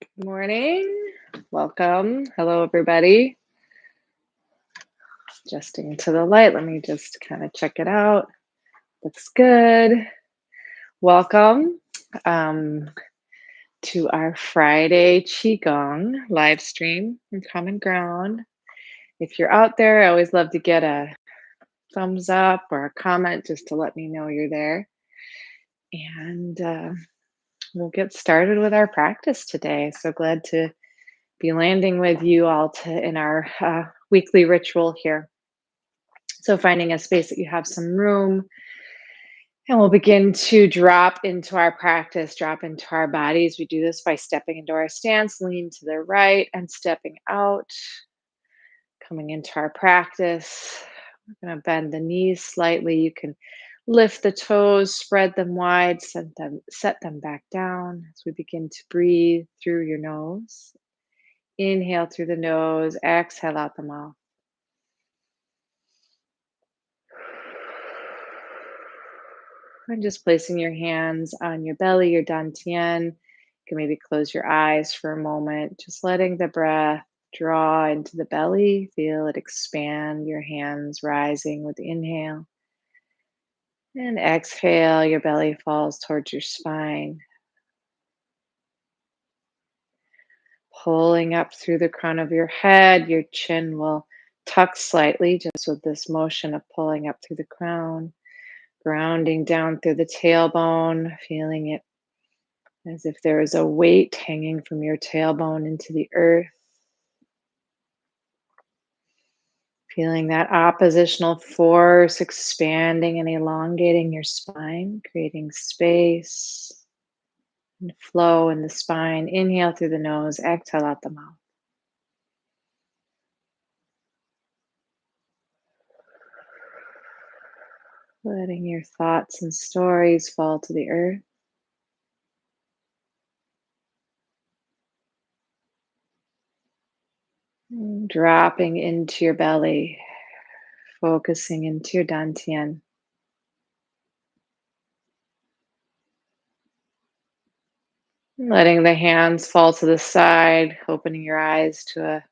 Good morning. Welcome. Hello, everybody. Adjusting to the light. Let me just kind of check it out. Looks good. Welcome um, to our Friday Qigong live stream in Common Ground. If you're out there, I always love to get a thumbs up or a comment just to let me know you're there. And we'll get started with our practice today. So glad to be landing with you all in our weekly ritual here. So, finding a space that you have some room, and we'll begin to drop into our practice, drop into our bodies. We do this by stepping into our stance, lean to the right, and stepping out, coming into our practice. We're going to bend the knees slightly. You can lift the toes, spread them wide, set them back down as we begin to breathe through your nose. Inhale through the nose, exhale out the mouth. And just placing your hands on your belly, your dantian. You can maybe close your eyes for a moment, just letting the breath draw into the belly. Feel it expand, your hands rising with the inhale. And exhale, your belly falls towards your spine. Pulling up through the crown of your head, your chin will tuck slightly just with this motion of pulling up through the crown. Grounding down through the tailbone, feeling it as if there is a weight hanging from your tailbone into the earth. Feeling that oppositional force expanding and elongating your spine, creating space and flow in the spine. Inhale through the nose, exhale out the mouth. Letting your thoughts and stories fall to the earth. And dropping into your belly, focusing into your dantian. Letting the hands fall to the side, opening your eyes to a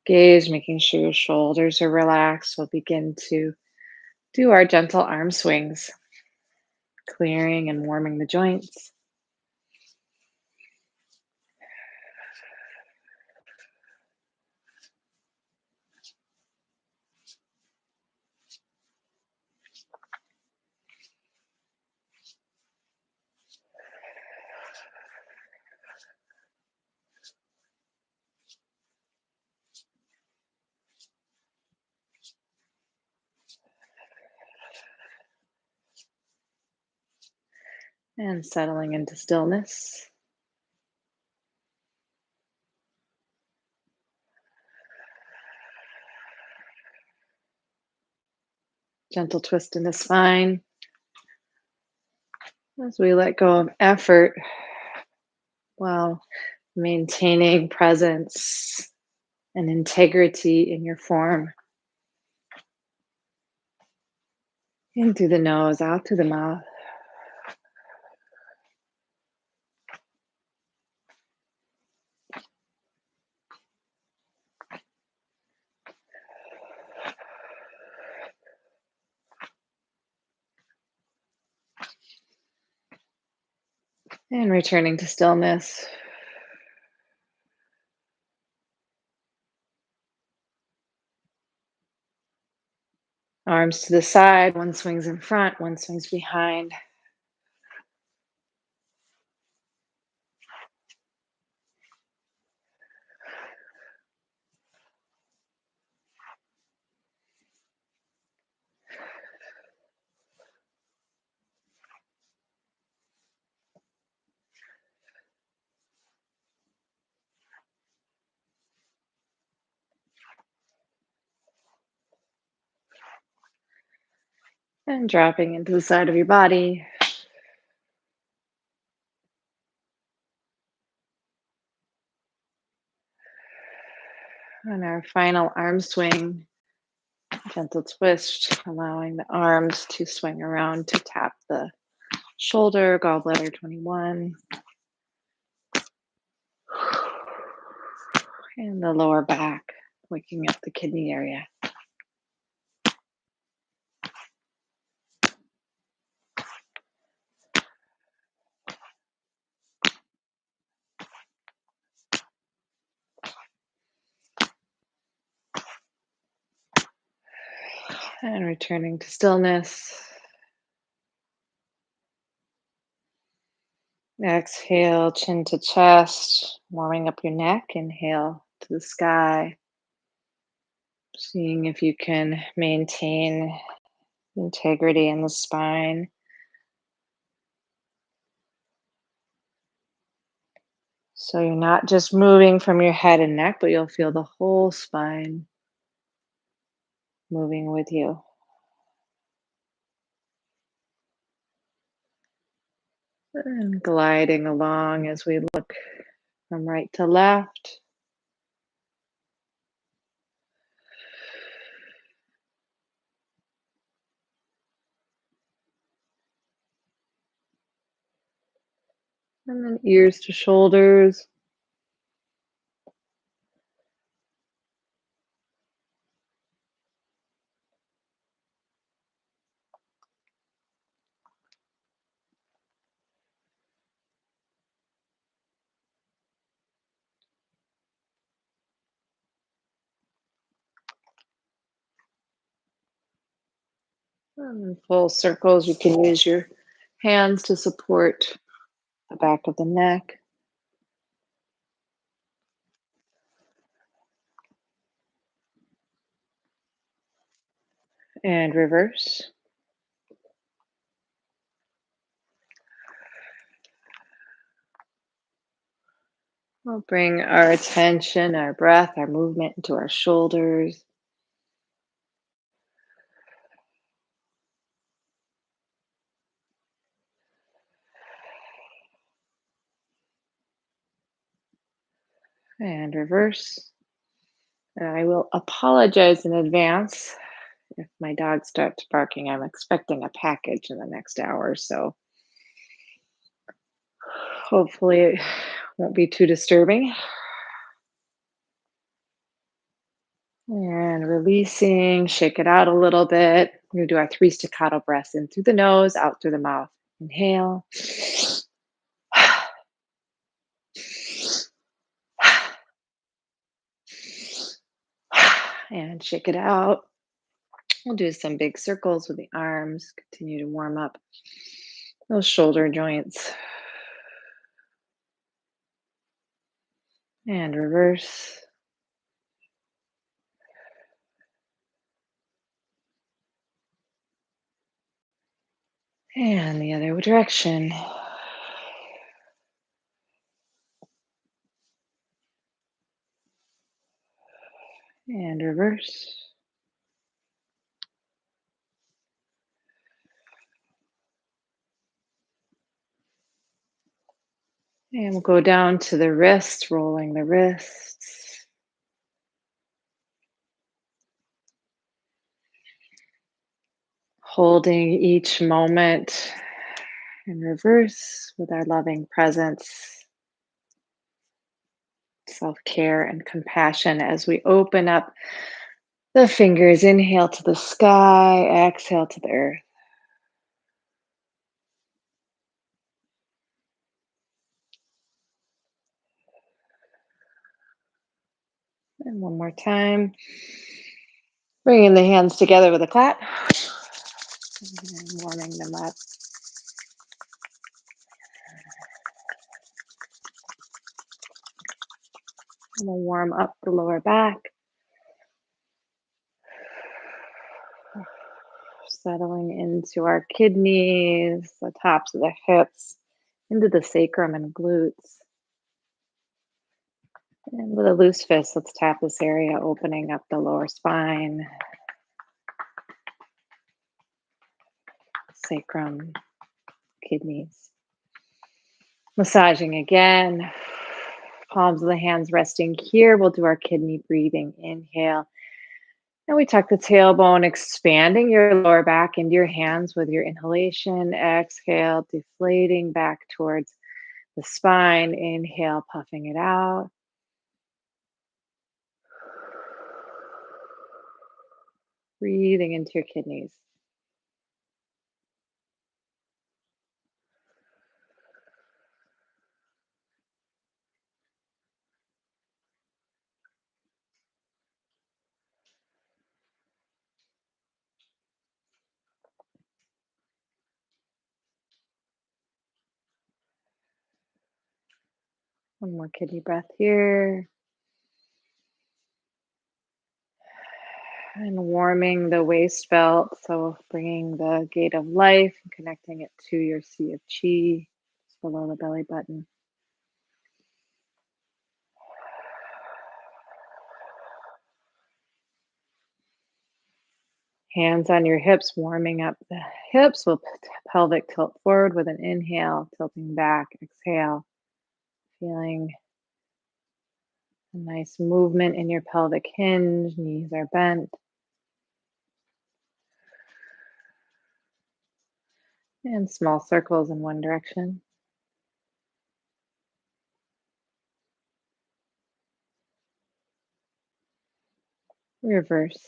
gaze, making sure your shoulders are relaxed. We'll begin to do our gentle arm swings, clearing and warming the joints. And settling into stillness. Gentle twist in the spine as we let go of effort while maintaining presence and integrity in your form. In through the nose, out through the mouth. And returning to stillness. Arms to the side, one swings in front, one swings behind. And dropping into the side of your body. On our final arm swing, gentle twist, allowing the arms to swing around to tap the shoulder, gallbladder 21. And the lower back, waking up the kidney area. And returning to stillness. Exhale, chin to chest, warming up your neck. Inhale to the sky. Seeing if you can maintain integrity in the spine. So you're not just moving from your head and neck, but you'll feel the whole spine moving with you. And gliding along as we look from right to left. And then ears to shoulders. And in full circles, you can use your hands to support the back of the neck. And reverse. We'll bring our attention, our breath, our movement into our shoulders. And reverse. And I will apologize in advance if my dog starts barking. I'm expecting a package in the next hour, so hopefully it won't be too disturbing. And releasing, shake it out a little bit. We're going to do our 3 staccato breaths in through the nose, out through the mouth. Inhale. And shake it out. We'll do some big circles with the arms. Continue to warm up those shoulder joints. And reverse. And the other direction. And reverse. And we'll go down to the wrists, rolling the wrists. Holding each moment in reverse with our loving presence, self-care and compassion as we open up the fingers. Inhale to the sky, exhale to the earth. And one more time. Bringing the hands together with a clap. And warming them up. And we'll warm up the lower back. Settling into our kidneys, the tops of the hips, into the sacrum and glutes. And with a loose fist, let's tap this area, opening up the lower spine, sacrum, kidneys. Massaging again. Palms of the hands resting here. We'll do our kidney breathing. Inhale. And we tuck the tailbone, expanding your lower back into your hands with your inhalation. Exhale, deflating back towards the spine. Inhale, puffing it out. Breathing into your kidneys. One more kidney breath here. And warming the waist belt. So bringing the gate of life and connecting it to your sea of chi, just below the belly button. Hands on your hips, warming up the hips. We'll pelvic tilt forward with an inhale, tilting back, exhale. Feeling a nice movement in your pelvic hinge. Knees are bent. And small circles in one direction. Reverse.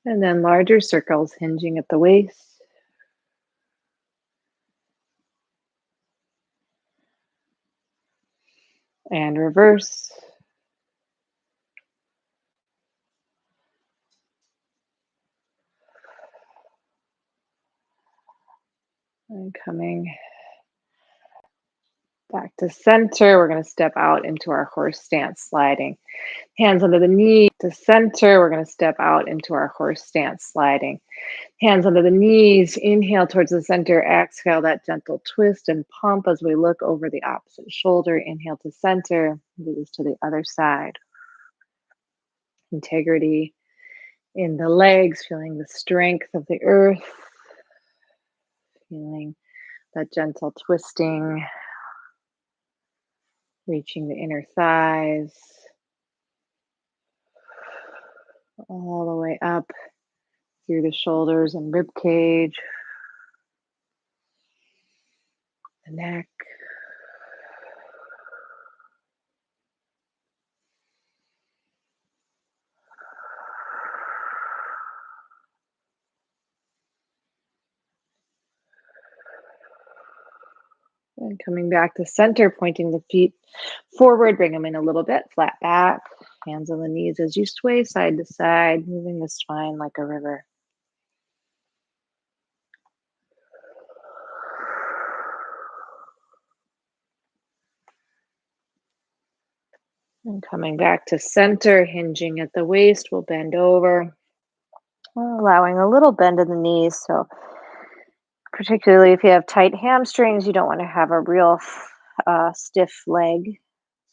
And then larger circles hinging at the waist. And reverse. And coming back to center, we're going to step out into our horse stance, sliding. Hands under the knee to center. We're going to step out into our horse stance, sliding. Hands under the knees. Inhale towards the center. Exhale that gentle twist and pump as we look over the opposite shoulder. Inhale to center. Do this to the other side. Integrity in the legs, feeling the strength of the earth. Feeling that gentle twisting, reaching the inner thighs, all the way up through the shoulders and rib cage, the neck. And coming back to center, pointing the feet forward, bring them in a little bit, flat back, hands on the knees as you sway side to side, moving the spine like a river. And coming back to center, hinging at the waist, we'll bend over, allowing a little bend in the knees. So particularly if you have tight hamstrings, you don't want to have a real stiff leg.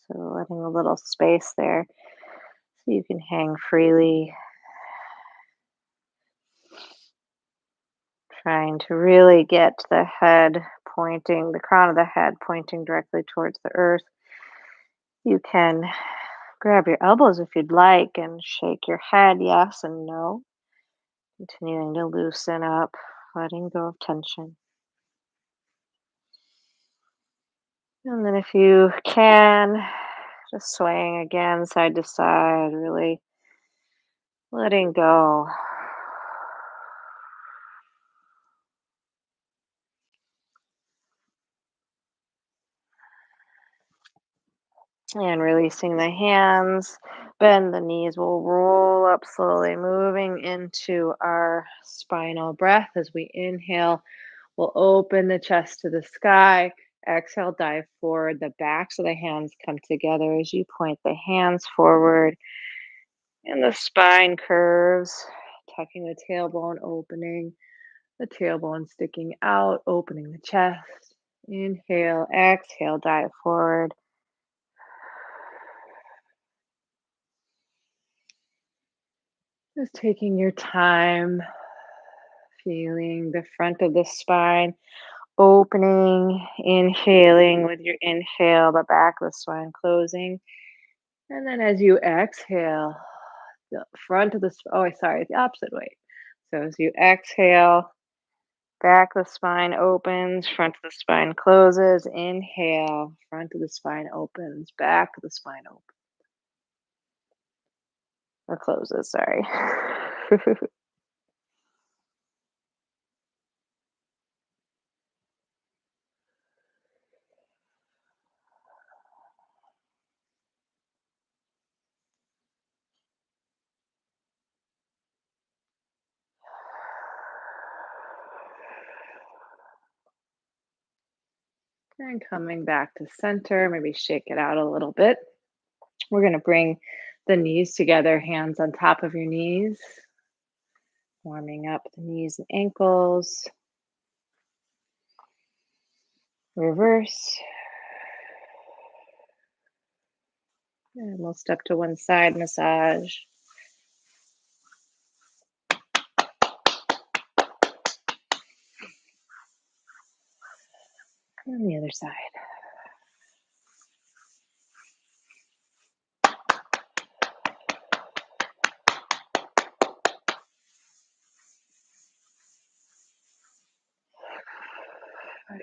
So letting a little space there so you can hang freely. Trying to really get the head pointing, the crown of the head pointing directly towards the earth. You can grab your elbows if you'd like and shake your head yes and no. Continuing to loosen up, letting go of tension. And then if you can, just swaying again side to side, really letting go. And releasing the hands, bend the knees. We'll roll up slowly, moving into our spinal breath. As we inhale, we'll open the chest to the sky. Exhale, dive forward. The backs of the hands come together as you point the hands forward. And the spine curves, tucking the tailbone, opening the tailbone, sticking out, opening the chest. Inhale, exhale, dive forward. Just taking your time, feeling the front of the spine opening, inhaling with your inhale, the back of the spine closing. And then as you exhale, the front of the, oh, sorry, the opposite way. So as you exhale, Back of the spine opens, front of the spine closes. Inhale, front of the spine opens, back of the spine opens. Or closes, sorry. And coming back to center, maybe shake it out a little bit. We're going to bring the knees together, hands on top of your knees, warming up the knees and ankles. Reverse. And we'll step to one side, massage. And the other side.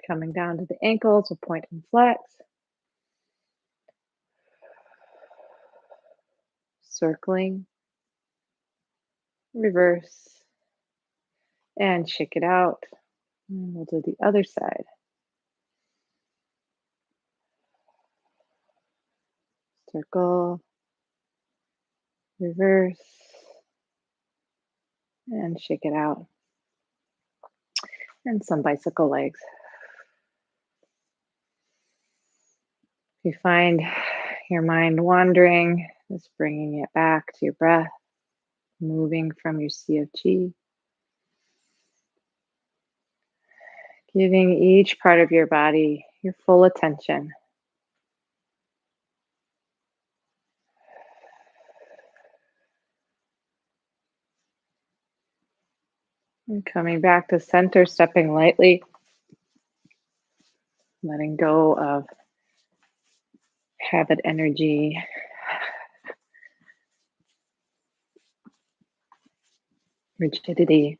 Coming down to the ankles, we'll point and flex. Circling. Reverse. And shake it out. And we'll do the other side. Circle. Reverse. And shake it out. And some bicycle legs. If you find your mind wandering, just bringing it back to your breath, moving from your sea of Qi. Giving each part of your body your full attention. And coming back to center, stepping lightly, letting go of habit energy, rigidity.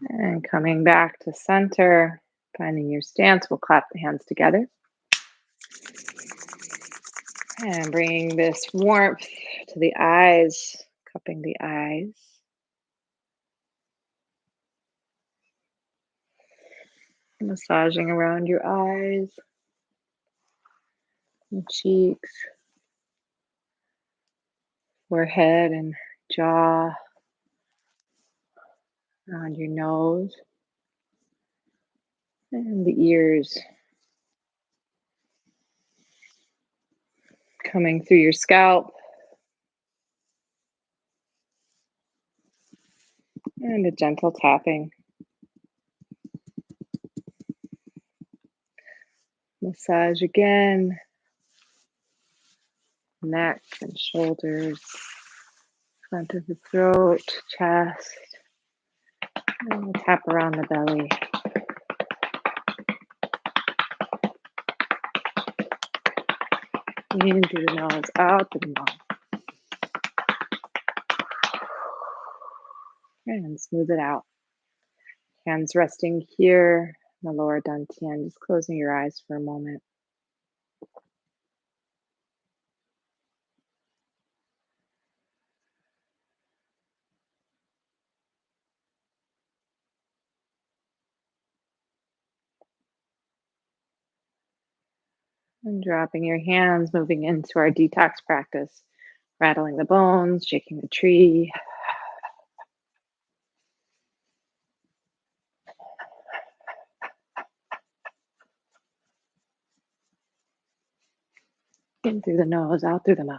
And coming back to center, finding your stance, we'll clap the hands together. And bringing this warmth to the eyes, cupping the eyes. Massaging around your eyes, and cheeks, forehead and jaw, around your nose, and the ears. Coming through your scalp. And a gentle tapping. Massage again. Neck and shoulders. Front of the throat, chest. And we'll tap around the belly. In through the nose, out through the mouth. And smooth it out. Hands resting here in the lower dantian. Just closing your eyes for a moment. And dropping your hands, moving into our detox practice. Rattling the bones, shaking the tree. In through the nose, out through the mouth.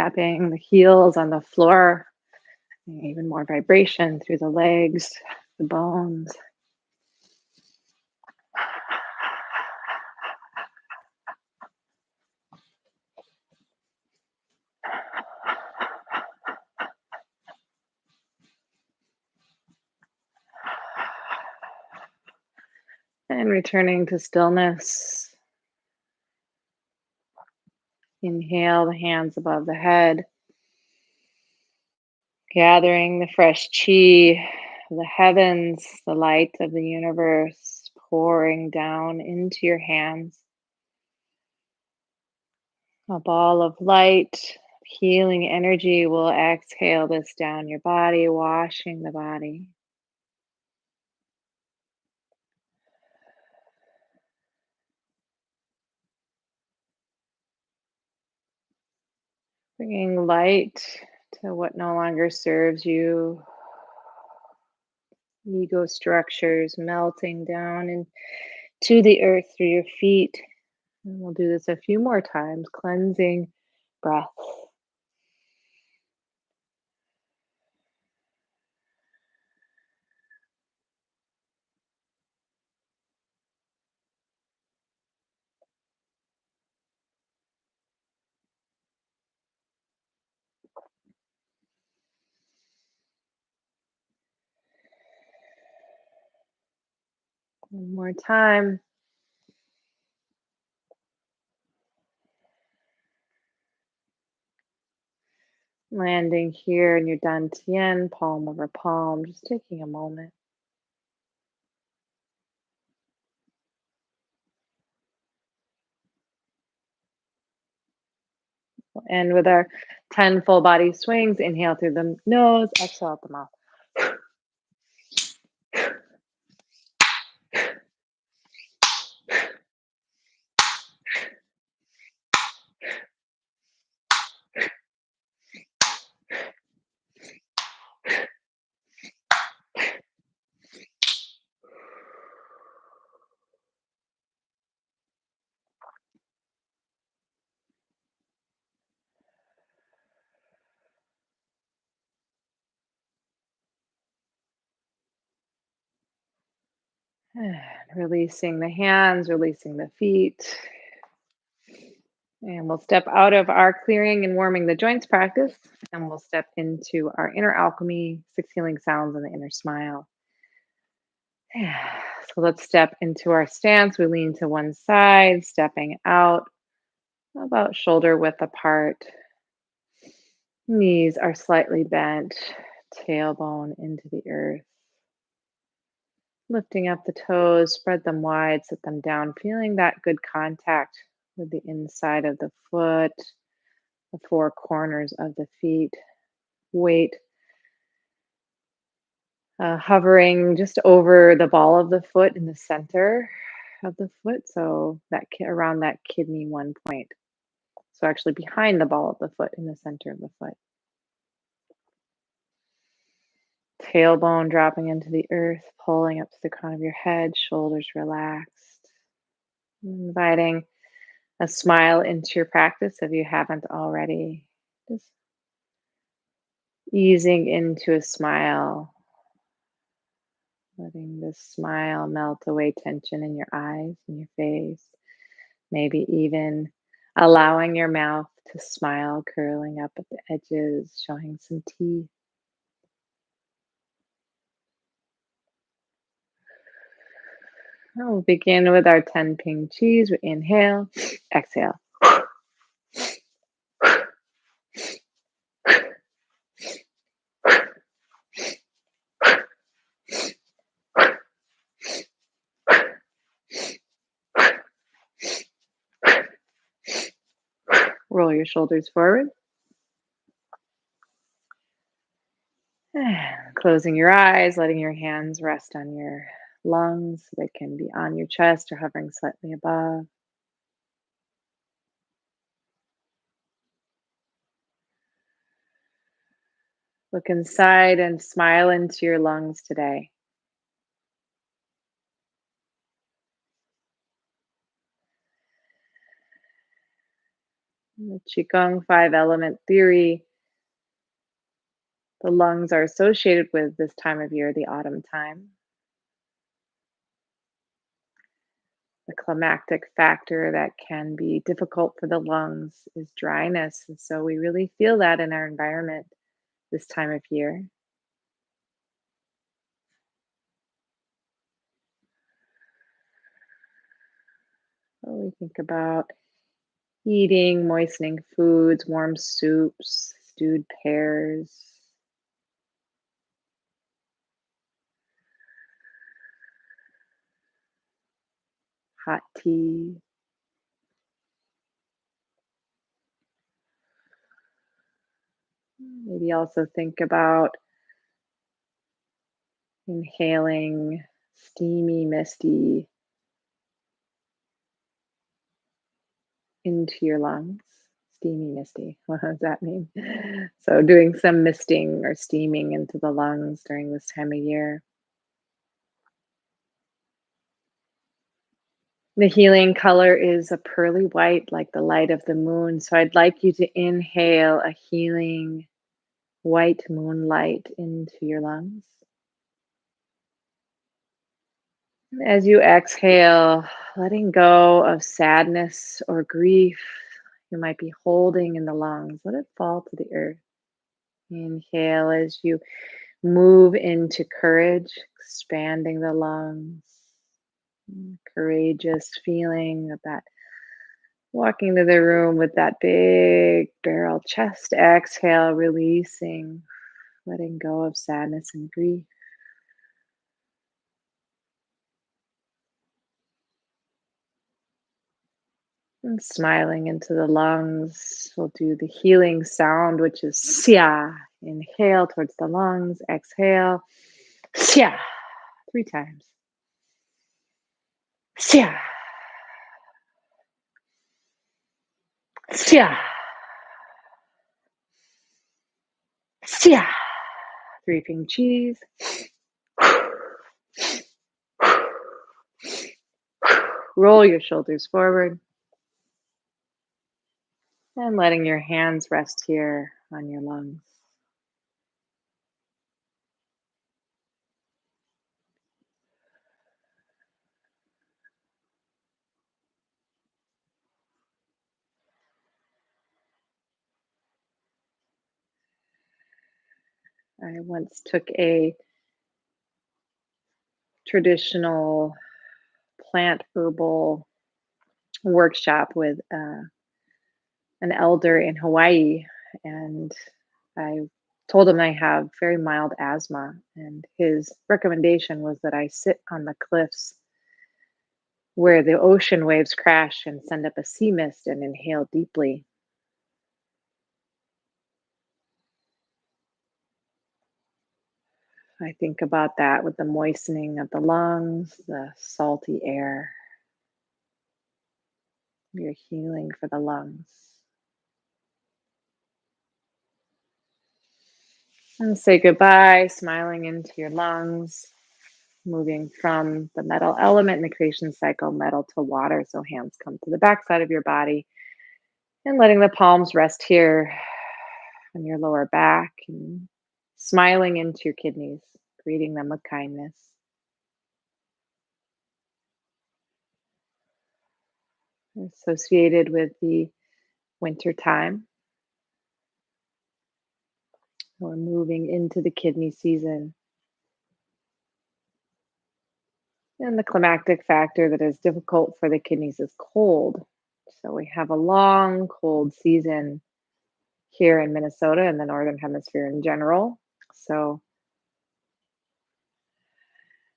tapping the heels on the floor, even more vibration through the legs, the bones. And returning to stillness. Inhale, the hands above the head, gathering the fresh chi, the heavens, the light of the universe pouring down into your hands. A ball of light, healing energy will exhale this down your body, washing the body. Bringing light to what no longer serves you. Ego structures melting down into the earth through your feet. And we'll do this a few more times, cleansing breath. One more time. Landing here in your dantian, palm over palm, just taking a moment. We'll end with our 10 full body swings. Inhale through the nose, exhale out the mouth. And releasing the hands, releasing the feet. And we'll step out of our clearing and warming the joints practice, and we'll step into our inner alchemy, 6 healing sounds, and the inner smile. Yeah. So let's step into our stance. We lean to one side, stepping out about shoulder width apart. Knees are slightly bent, tailbone into the earth. Lifting up the toes, spread them wide, sit them down, feeling that good contact with the inside of the foot, the 4 corners of the feet. Weight hovering just over the ball of the foot in the center of the foot, so that around that kidney 1 point. So actually behind the ball of the foot in the center of the foot. Tailbone dropping into the earth, pulling up to the crown of your head, shoulders relaxed. Inviting a smile into your practice if you haven't already. Just easing into a smile, letting this smile melt away tension in your eyes and your face. Maybe even allowing your mouth to smile, curling up at the edges, showing some teeth. We'll begin with our 10 ping chis. We inhale, exhale. Roll your shoulders forward. Closing your eyes, letting your hands rest on your lungs. They can be on your chest or hovering slightly above. Look inside and smile into your lungs today. Qigong 5 element theory, the lungs are associated with this time of year, the autumn time. The climactic factor that can be difficult for the lungs is dryness. And so we really feel that in our environment this time of year. So we think about eating moistening foods, warm soups, stewed pears, hot tea. Maybe also think about inhaling steamy, misty into your lungs. Steamy, misty. What does that mean? So, doing some misting or steaming into the lungs during this time of year. The healing color is a pearly white, like the light of the moon. So, I'd like you to inhale a healing white moonlight into your lungs. As you exhale, letting go of sadness or grief you might be holding in the lungs, let it fall to the earth. Inhale as you move into courage, expanding the lungs. Courageous feeling of that walking to the room with that big barrel chest. Exhale, releasing, letting go of sadness and grief. And smiling into the lungs, we'll do the healing sound, which is Xia. Inhale towards the lungs, exhale, Xia, 3 times. Xia, Xia, Xia. 3 Ping cheese. Roll your shoulders forward and letting your hands rest here on your lungs. I once took a traditional plant herbal workshop with an elder in Hawaii, and I told him I have very mild asthma, and his recommendation was that I sit on the cliffs where the ocean waves crash and send up a sea mist and inhale deeply. I think about that with the moistening of the lungs, the salty air, your healing for the lungs. And say goodbye, smiling into your lungs, moving from the metal element in the creation cycle, metal to water. So hands come to the backside of your body and letting the palms rest here on your lower back and smiling into your kidneys, greeting them with kindness. Associated with the winter time, we're moving into the kidney season. And the climactic factor that is difficult for the kidneys is cold. So we have a long cold season here in Minnesota and the Northern Hemisphere in general. So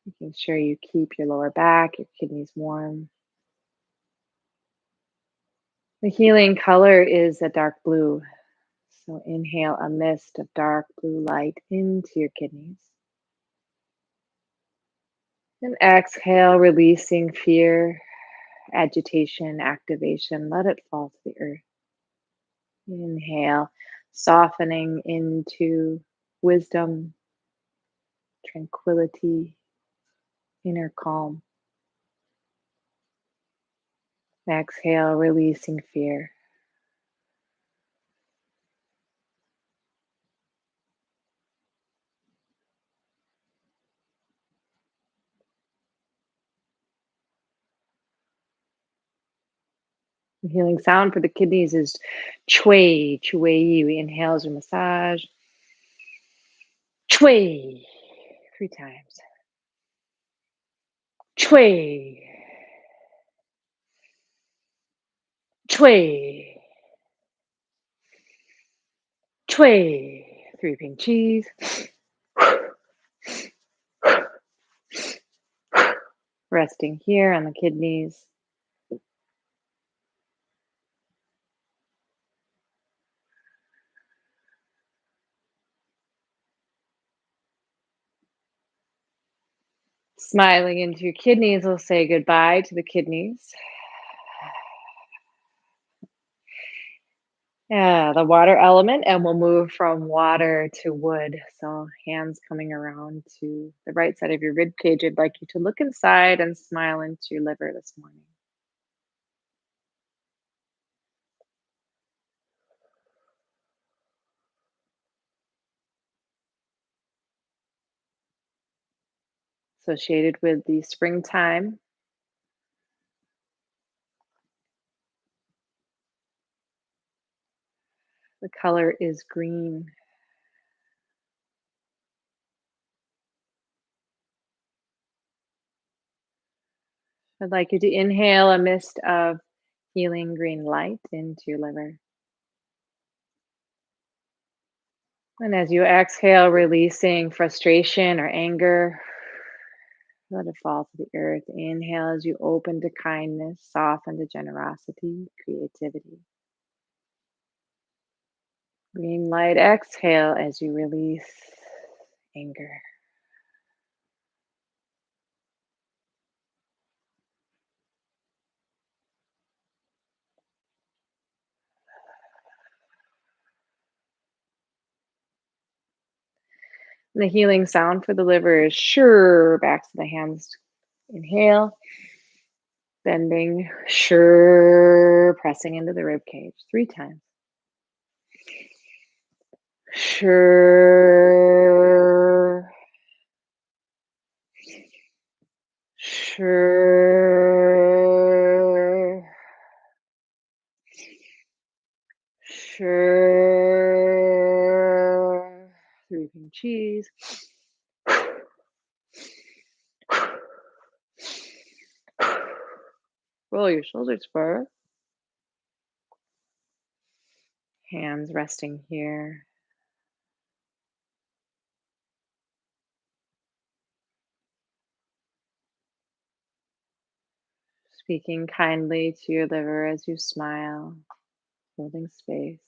making sure you keep your lower back, your kidneys warm. The healing color is a dark blue. So inhale a mist of dark blue light into your kidneys. And exhale, releasing fear, agitation, activation. Let it fall to the earth. Inhale, softening into wisdom, tranquility, inner calm. Exhale, releasing fear. The healing sound for the kidneys is chui, chui. We inhale as we massage. Chui. 3 times. Chui. Chui. Chui. 3 pink cheese. Resting here on the kidneys. Smiling into your kidneys, we'll say goodbye to the kidneys. Yeah, the water element, and we'll move from water to wood. So, hands coming around to the right side of your rib cage. I'd like you to look inside and smile into your liver this morning. Associated with the springtime, the color is green. I'd like you to inhale a mist of healing green light into your liver. And as you exhale, releasing frustration or anger, let it fall to the earth. Inhale as you open to kindness, soften to generosity, creativity. Green light, exhale as you release anger. And the healing sound for the liver is sure. Back to the hands. Inhale, bending, sure, pressing into the rib cage 3 times. Sure, sure, sure. 3 pink cheese. Roll your shoulders forward. Hands resting here. Speaking kindly to your liver as you smile, holding space.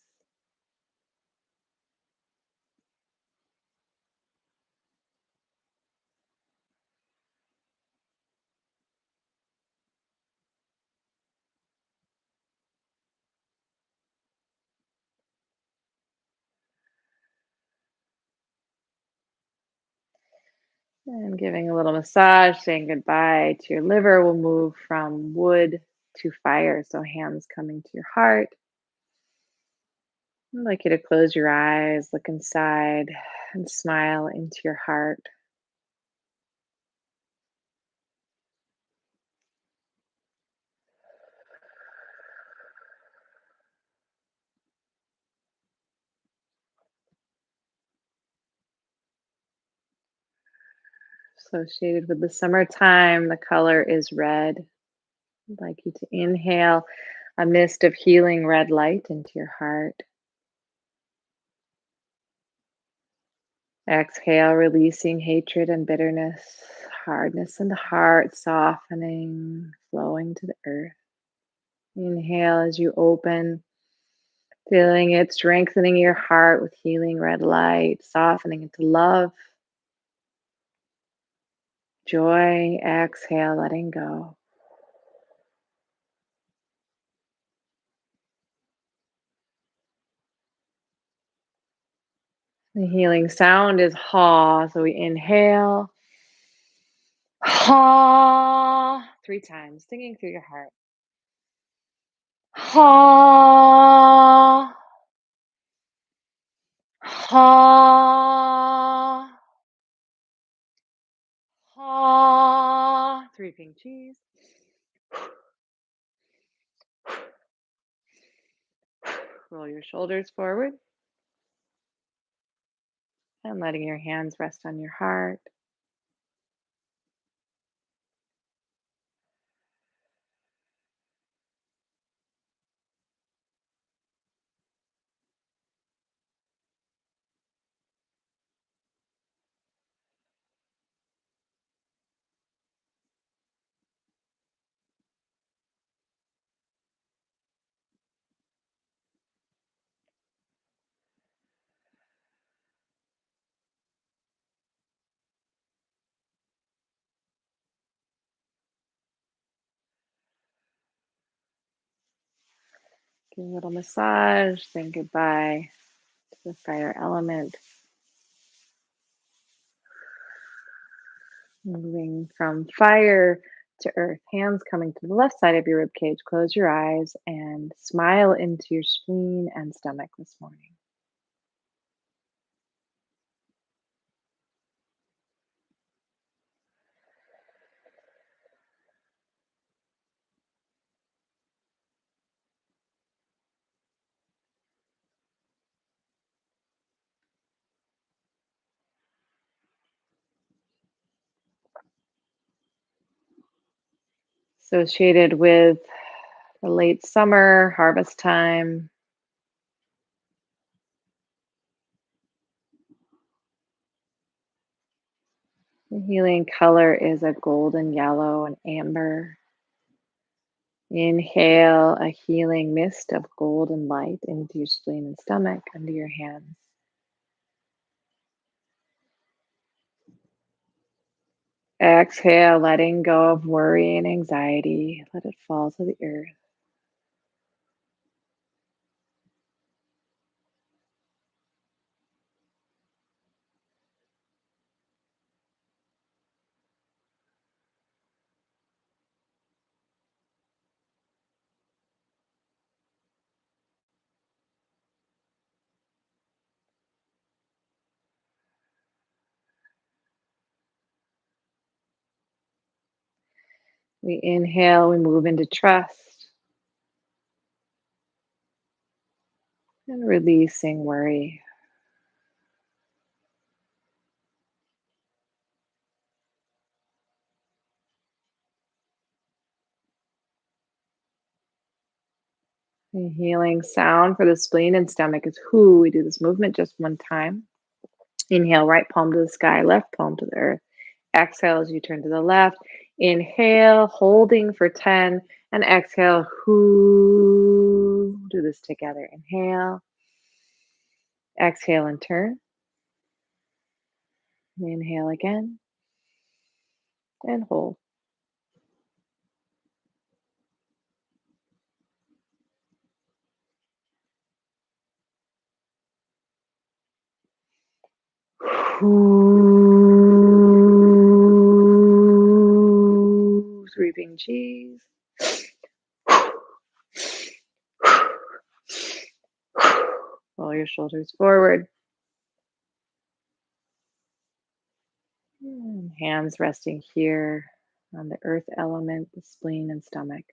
And giving a little massage, saying goodbye to your liver. We'll move from wood to fire. So, hands coming to your heart. I'd like you to close your eyes, look inside, and smile into your heart. Associated with the summertime, the color is red. I'd like you to inhale a mist of healing red light into your heart. Exhale, releasing hatred and bitterness, hardness in the heart, softening, flowing to the earth. Inhale as you open, feeling it strengthening your heart with healing red light, softening into love, joy. Exhale, letting go. The healing sound is ha. So we inhale, ha, 3 times, singing through your heart. Ha, ha, ha. 3 pink cheese. Roll your shoulders forward and letting your hands rest on your heart. Give a little massage, saying goodbye to the fire element. Moving from fire to earth, hands coming to the left side of your rib cage. Close your eyes and smile into your spleen and stomach this morning. Associated with the late summer, harvest time, the healing color is a golden yellow and amber. Inhale a healing mist of golden light into your spleen and stomach, under your hands. Exhale, letting go of worry and anxiety. Let it fall to the earth. We inhale, we move into trust and releasing worry. The healing sound for the spleen and stomach is who. We do this movement just one time. Inhale, right palm to the sky, left palm to the earth. Exhale as you turn to the left. Inhale, holding for 10, and exhale, who. Do this together. Inhale, exhale, and turn. Inhale again, and hold. Sweeping cheese. Roll your shoulders forward. Hands resting here on the earth element, the spleen and stomach.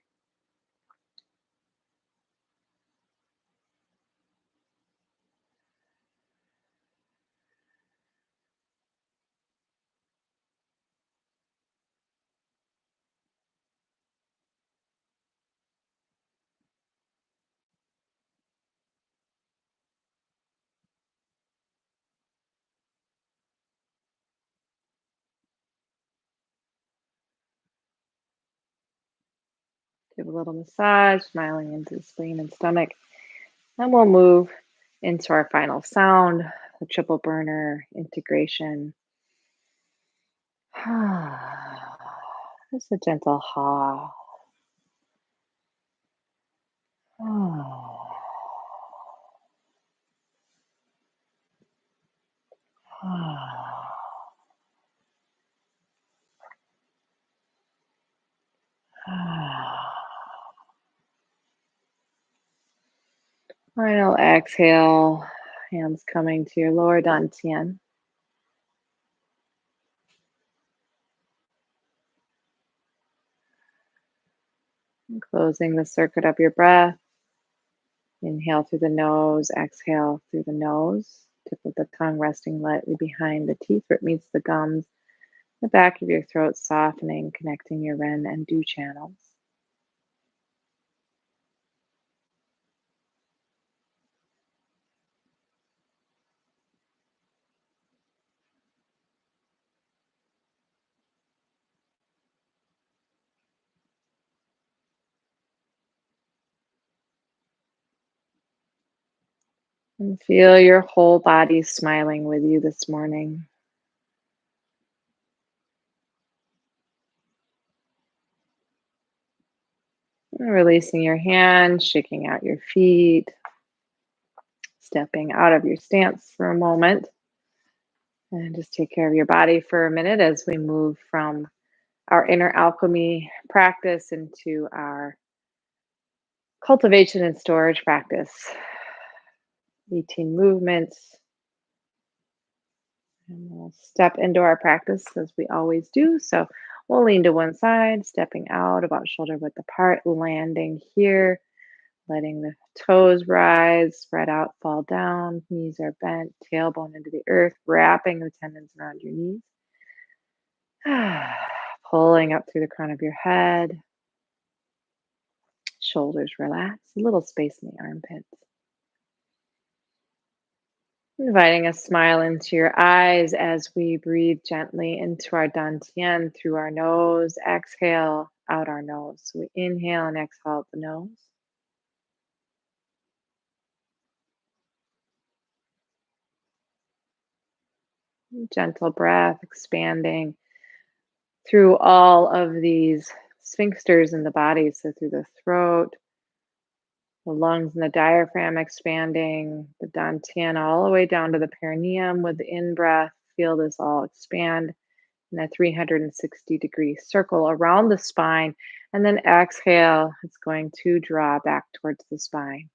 Give a little massage, smiling into the spleen and stomach. Then we'll move into our final sound, the triple burner integration. Just a gentle ha. Final exhale, hands coming to your lower dantian. Closing the circuit of your breath. Inhale through the nose, exhale through the nose. Tip of the tongue resting lightly behind the teeth where it meets the gums. The back of your throat softening, connecting your Ren and Du channels. And feel your whole body smiling with you this morning. And releasing your hands, shaking out your feet, stepping out of your stance for a moment. And just take care of your body for a minute as we move from our inner alchemy practice into our cultivation and storage practice. 18 movements. And we'll step into our practice as we always do. So we'll lean to one side, stepping out about shoulder width apart, landing here, letting the toes rise, spread out, fall down, knees are bent, tailbone into the earth, wrapping the tendons around your knees. Pulling up through the crown of your head, shoulders relax, a little space in the armpits. Inviting a smile into your eyes as we breathe gently into our dantian through our nose. Exhale out our nose. So we inhale and exhale out the nose. Gentle breath expanding through all of these sphincters in the body. So through the throat, the lungs and the diaphragm expanding, the dantian all the way down to the perineum with the in-breath. Feel this all expand in a 360-degree circle around the spine. And then exhale, it's going to draw back towards the spine.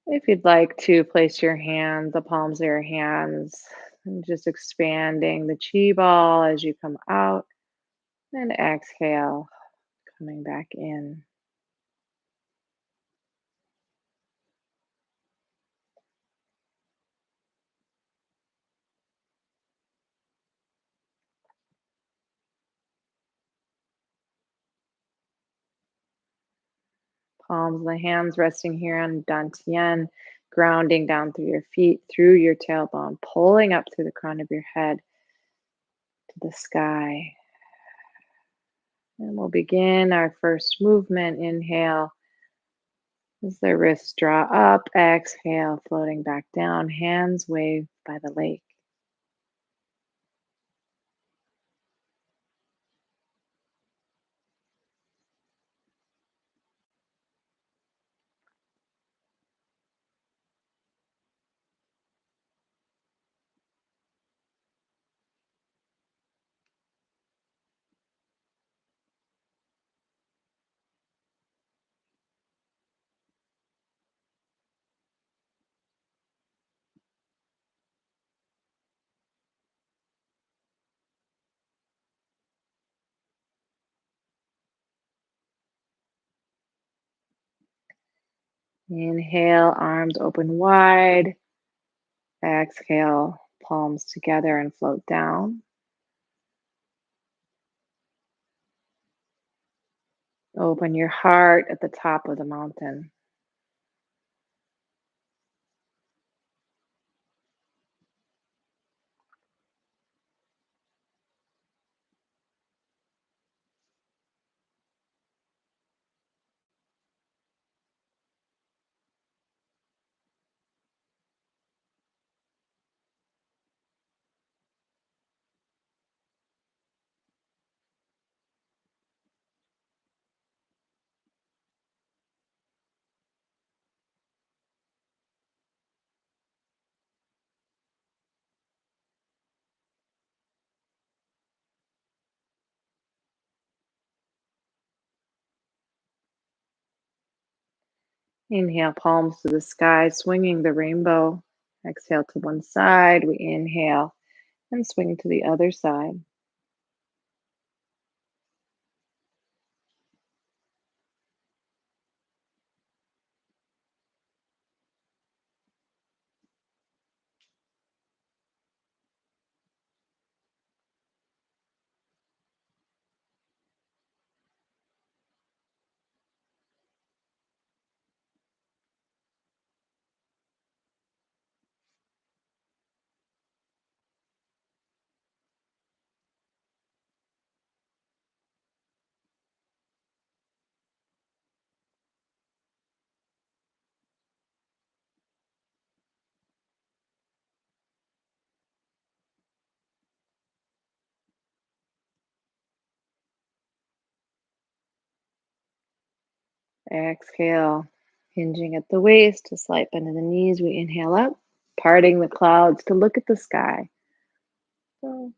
If you'd like to place your hands, the palms of your hands, and just expanding the chi ball as you come out. And exhale, coming back in. Palms of the hands resting here on dantian, grounding down through your feet, through your tailbone, pulling up through the crown of your head to the sky. And we'll begin our first movement. Inhale as the wrists draw up. Exhale, floating back down. Hands wave by the lake. Inhale, arms open wide. Exhale, palms together and float down. Open your heart at the top of the mountain. Inhale, palms to the sky, swinging the rainbow. Exhale to one side. We inhale and swing to the other side. Exhale, hinging at the waist to slight bend in the knees. We inhale up, parting the clouds to look at the sky. So,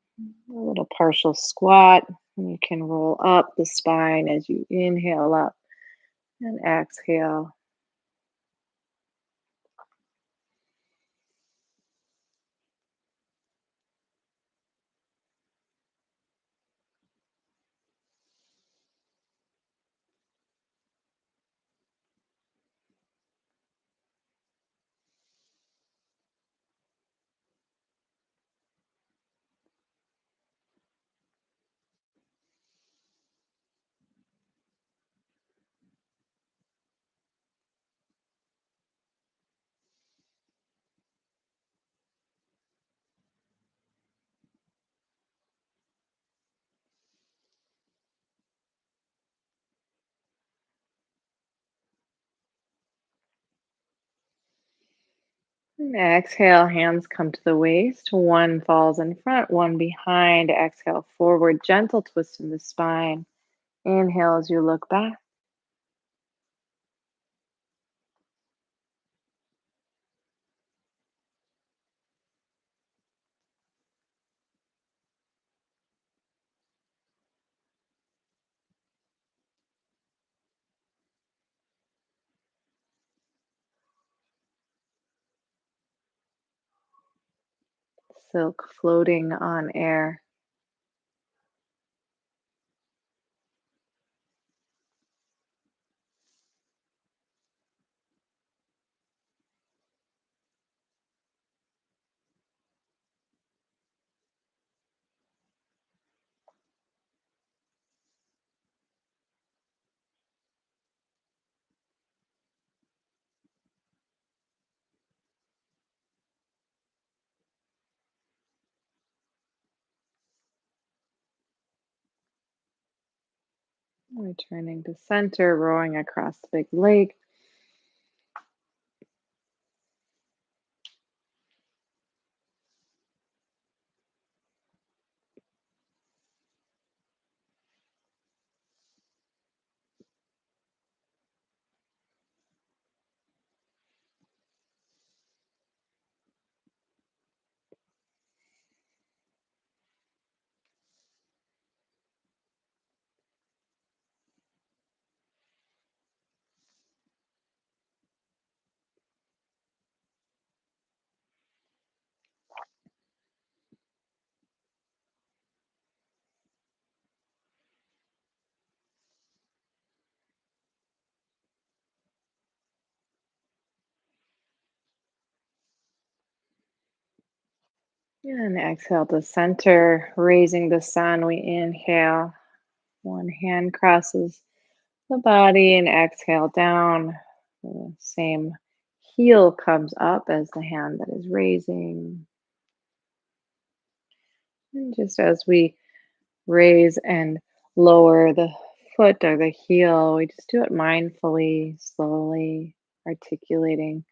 a little partial squat. And you can roll up the spine as you inhale up and exhale. And exhale, hands come to the waist. One falls in front, one behind. Exhale, forward, gentle twist in the spine. Inhale as you look back. Silk floating on air. Returning to center, rowing across the big lake. And exhale to center, raising the sun. We inhale. One hand crosses the body and exhale down. The same heel comes up as the hand that is raising. And just as we raise and lower the foot or the heel, we just do it mindfully, slowly, articulating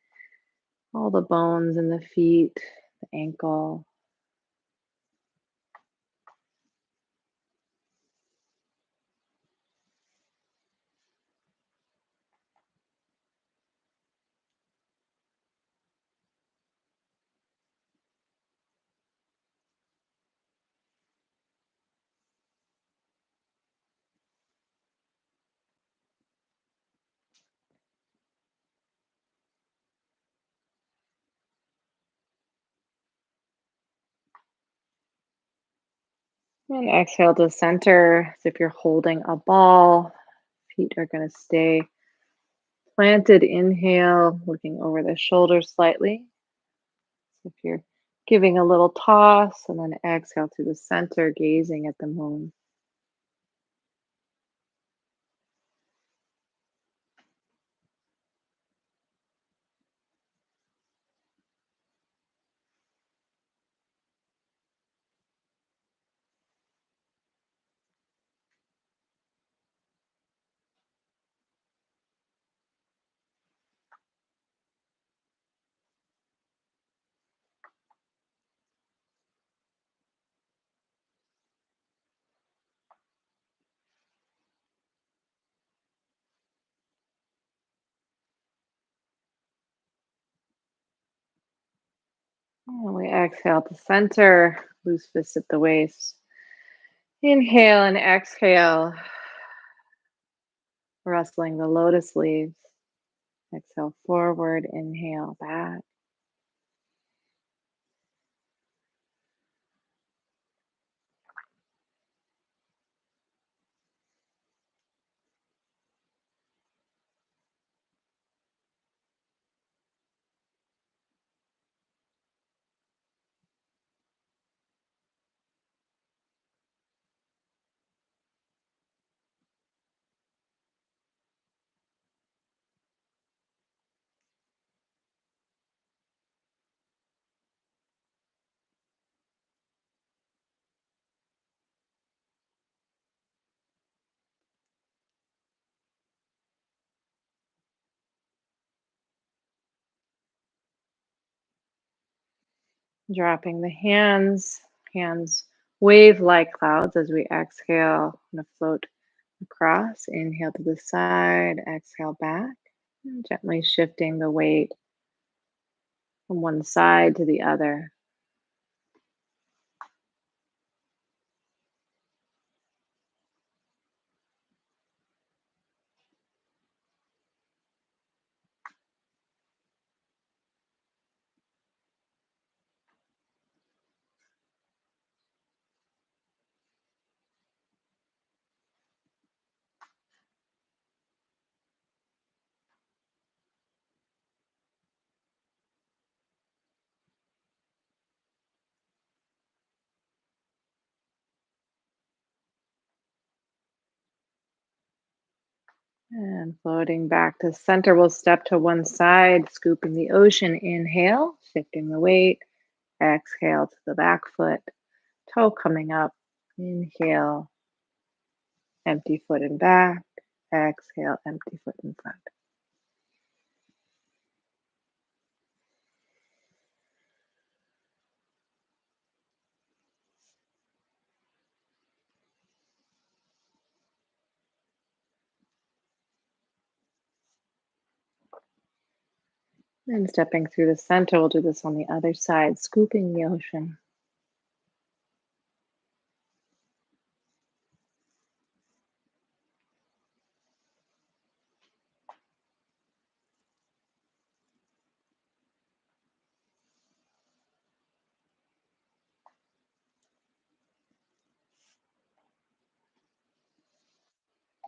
all the bones in the feet, the ankle. And exhale to center as if you're holding a ball. Feet are going to stay planted. Inhale, looking over the shoulders slightly. So if you're giving a little toss, and then exhale to the center, gazing at the moon. And we exhale to center, loose fist at the waist. Inhale and exhale, rustling the lotus leaves. Exhale forward, inhale back. Dropping the hands, hands wave like clouds as we exhale and float across. Inhale to the side, exhale back. And gently shifting the weight from one side to the other. And floating back to center, we'll step to one side, scooping the ocean. Inhale, shifting the weight. Exhale to the back foot, toe coming up. Inhale, empty foot and back. Exhale, empty foot in front. And stepping through the center, we'll do this on the other side, scooping the ocean.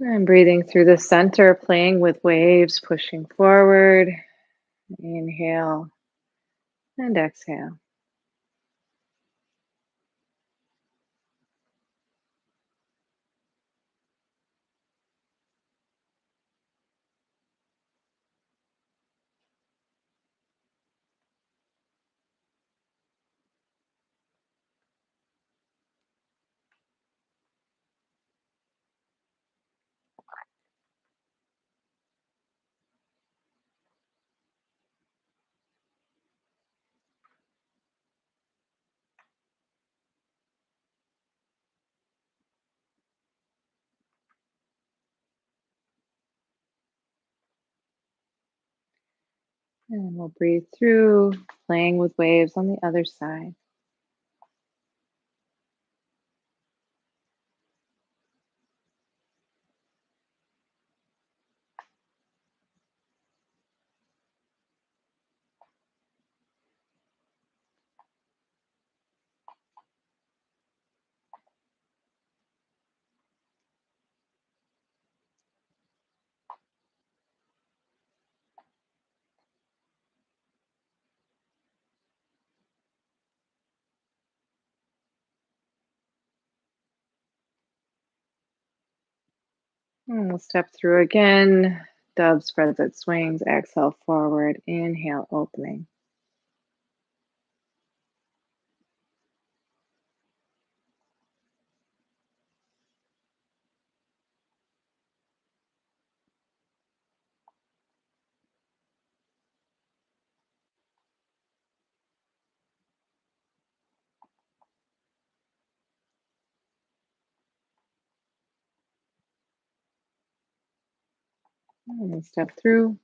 And breathing through the center, playing with waves, pushing forward. Inhale and exhale. And we'll breathe through, playing with waves on the other side. And we'll step through again. Dove spreads its wings. Exhale forward. Inhale, opening. And we'll step through.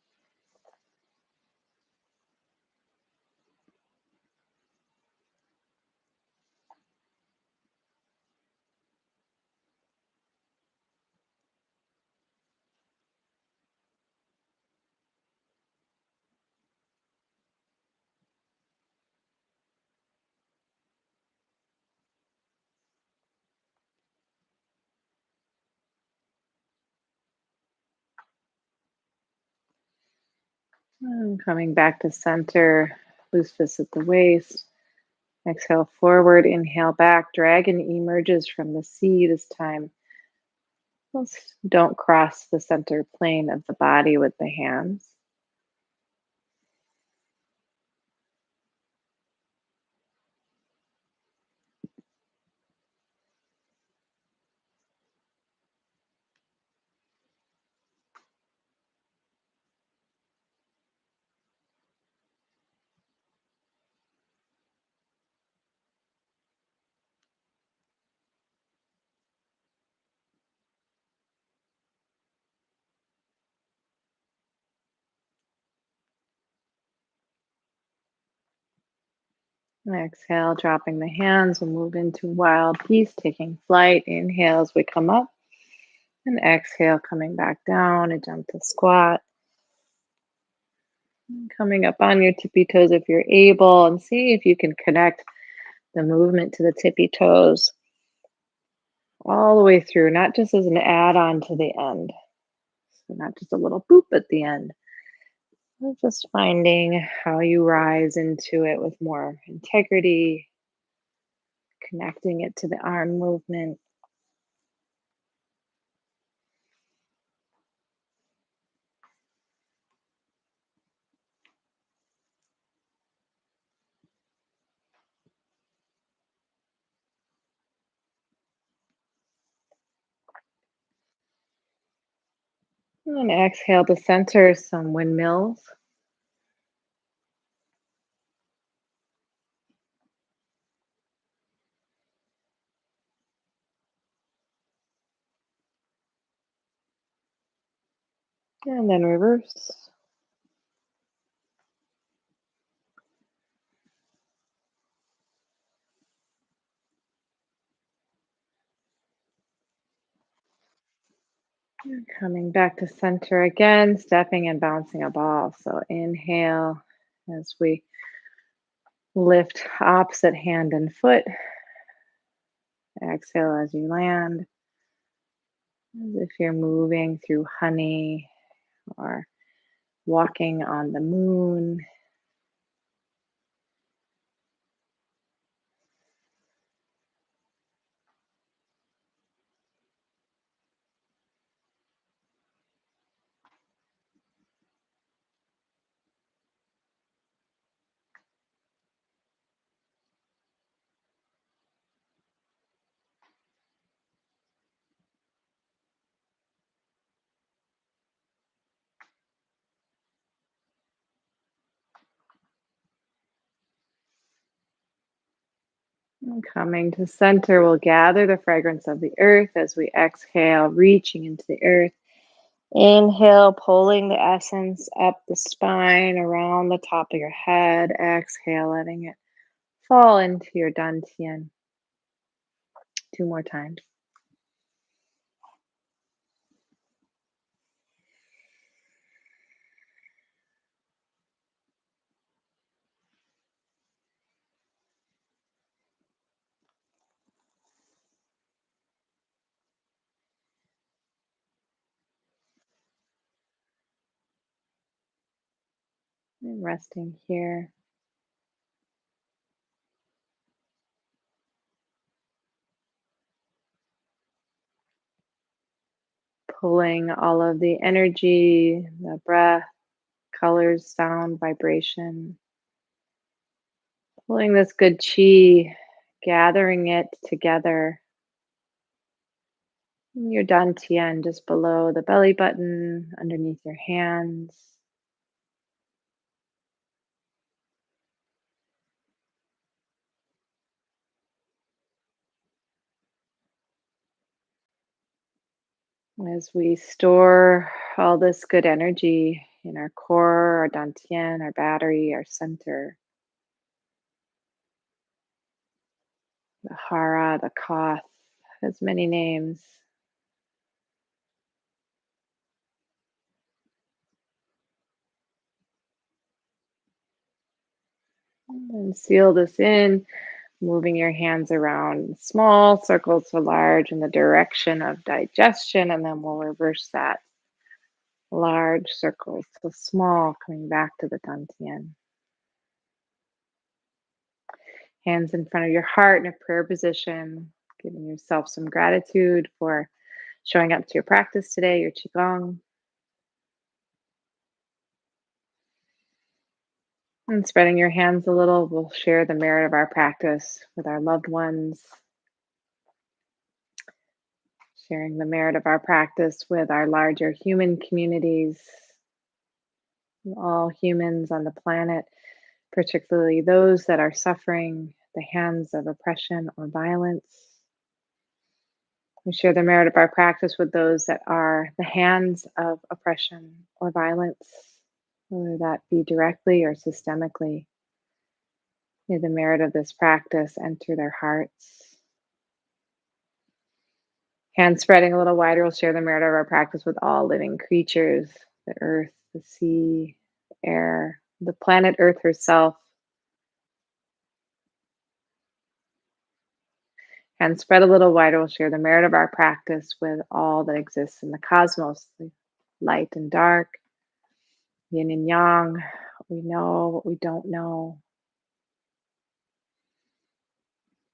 And coming back to center, loose fist at the waist. Exhale forward, inhale back. Dragon emerges from the sea this time. Don't cross the center plane of the body with the hands. And exhale, dropping the hands. We'll move into wild peace, taking flight. Inhale as we come up. And exhale, coming back down, a gentle squat. Coming up on your tippy toes if you're able, and see if you can connect the movement to the tippy toes all the way through, not just as an add-on to the end. So not just a little boop at the end. Just finding how you rise into it with more integrity, connecting it to the arm movement. And exhale to center some windmills. And then reverse. And coming back to center again, stepping and bouncing a ball. So inhale as we lift opposite hand and foot. Exhale as you land, as if you're moving through honey or walking on the moon. And coming to center, we'll gather the fragrance of the earth as we exhale, reaching into the earth. Inhale, pulling the essence up the spine, around the top of your head. Exhale, letting it fall into your dantian. Two more times. And resting here. Pulling all of the energy, the breath, colors, sound, vibration. Pulling this good chi, gathering it together. In your dantian, just below the belly button, underneath your hands. As we store all this good energy in our core, our dantian, our battery, our center, the hara, the koth, has many names. And seal this in, moving your hands around small circles to large in the direction of digestion, and then we'll reverse that. large circles, so small, coming back to the dantian. Hands in front of your heart in a prayer position, giving yourself some gratitude for showing up to your practice today, your Qigong, and spreading your hands a little. We'll share the merit of our practice with our loved ones, sharing the merit of our practice with our larger human communities, all humans on the planet, particularly those that are suffering the hands of oppression or violence. We share the merit of our practice with those that are the hands of oppression or violence, whether that be directly or systemically. May the merit of this practice enter their hearts. Hands spreading a little wider, we'll share the merit of our practice with all living creatures, the earth, the sea, the air, the planet Earth herself. Hands spread a little wider, we'll share the merit of our practice with all that exists in the cosmos, the light and dark, yin and yang, what we know, what we don't know,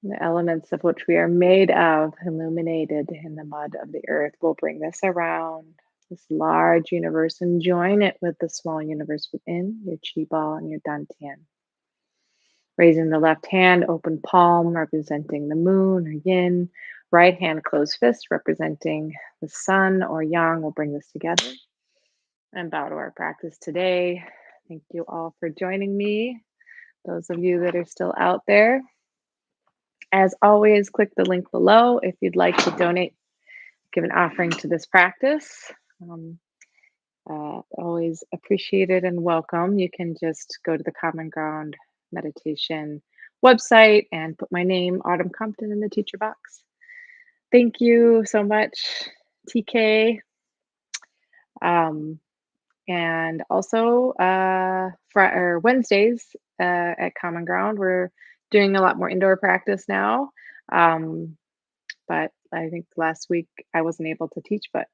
the elements of which we are made of, illuminated in the mud of the earth. We'll bring this around, this large universe, and join it with the small universe within, your chi ball and your dantian. Raising the left hand, open palm, representing the moon or yin. Right hand, closed fist, representing the sun or yang. We'll bring this together and bow to our practice today. Thank you all for joining me. Those of you that are still out there, as always, click the link below if you'd like to donate, give an offering to this practice. Always appreciated and welcome. You can just go to the Common Ground Meditation website and put my name, Autumn Compton, in the teacher box. Thank you so much, TK. And also, Wednesdays at Common Ground, we're doing a lot more indoor practice now. But I think last week I wasn't able to teach, but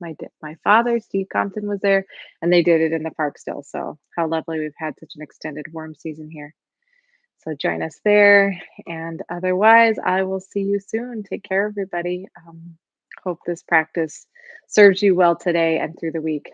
my father, Steve Compton, was there, and they did it in the park still. So how lovely we've had such an extended warm season here. So join us there, and otherwise, I will see you soon. Take care, everybody. Hope this practice serves you well today and through the week.